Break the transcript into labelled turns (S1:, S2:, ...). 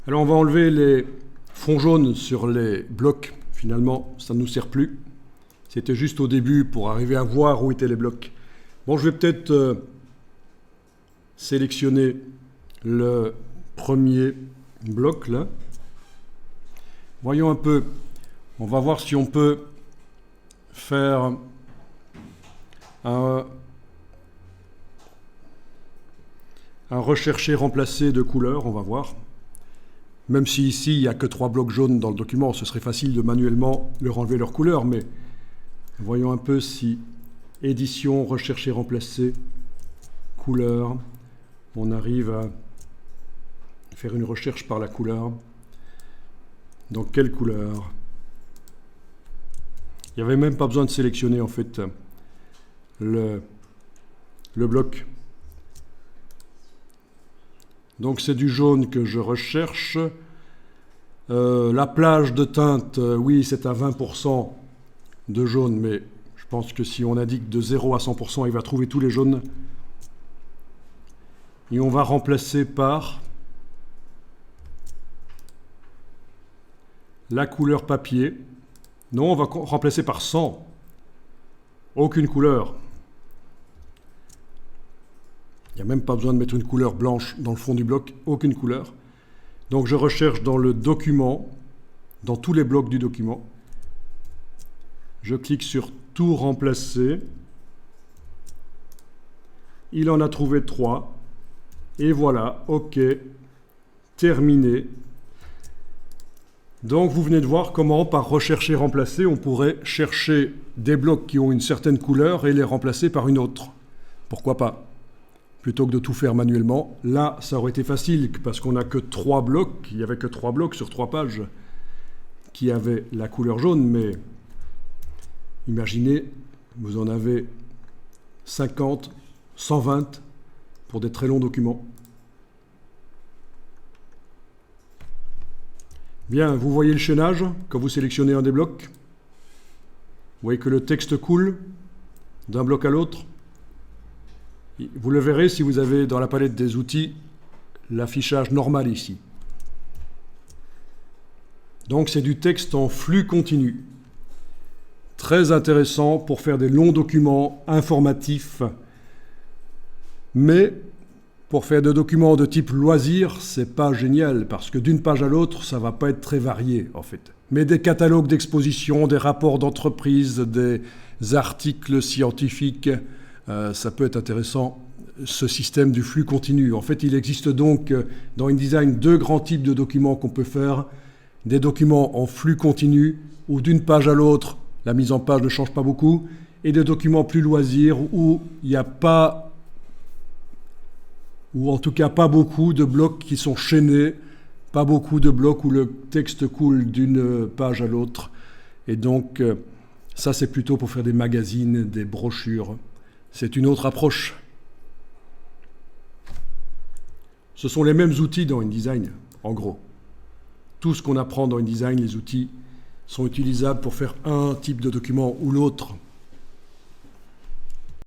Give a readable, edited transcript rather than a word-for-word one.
S1: Alors on va enlever les fonds jaunes sur les blocs. Finalement, ça ne nous sert plus. C'était juste au début pour arriver à voir où étaient les blocs. Bon, je vais peut-être sélectionner le premier bloc là. Voyons un peu. On va voir si on peut faire un rechercher remplacer de couleur. On va voir. Même si ici, il n'y a que 3 blocs jaunes dans le document, ce serait facile de manuellement leur enlever leur couleur, mais voyons un peu si édition, rechercher, remplacer, couleur, on arrive à faire une recherche par la couleur. Dans quelle couleur? Il n'y avait même pas besoin de sélectionner en fait le bloc. Donc c'est du jaune que je recherche. La plage de teinte, oui, c'est à 20% de jaune, mais je pense que si on indique de 0 à 100%, il va trouver tous les jaunes. Et on va remplacer par la couleur papier. Non, on va remplacer par 100. Aucune couleur. Il n'y a même pas besoin de mettre une couleur blanche dans le fond du bloc, aucune couleur. Donc je recherche dans le document, dans tous les blocs du document. Je clique sur tout remplacer. Il en a trouvé 3. Et voilà, OK, terminé. Donc vous venez de voir comment, par rechercher remplacer, on pourrait chercher des blocs qui ont une certaine couleur et les remplacer par une autre. Pourquoi pas? Plutôt que de tout faire manuellement. Là, ça aurait été facile, parce qu'on n'a que 3 blocs, il n'y avait que 3 blocs sur 3 pages qui avaient la couleur jaune, mais imaginez, vous en avez 50, 120 pour des très longs documents. Bien, vous voyez le chaînage quand vous sélectionnez un des blocs. Vous voyez que le texte coule d'un bloc à l'autre. Vous le verrez si vous avez dans la palette des outils l'affichage normal ici. Donc c'est du texte en flux continu. Très intéressant pour faire des longs documents informatifs. Mais pour faire des documents de type loisir, c'est pas génial parce que d'une page à l'autre, ça va pas être très varié en fait. Mais des catalogues d'exposition, des rapports d'entreprise, des articles scientifiques, ça peut être intéressant, ce système du flux continu. En fait, il existe donc dans InDesign 2 grands types de documents qu'on peut faire. Des documents en flux continu, où d'une page à l'autre, la mise en page ne change pas beaucoup, et des documents plus loisirs, où il n'y a pas, ou en tout cas pas beaucoup de blocs qui sont chaînés, pas beaucoup de blocs où le texte coule d'une page à l'autre. Et donc, ça c'est plutôt pour faire des magazines, des brochures. C'est une autre approche. Ce sont les mêmes outils dans InDesign, en gros. Tout ce qu'on apprend dans InDesign, les outils, sont utilisables pour faire un type de document ou l'autre.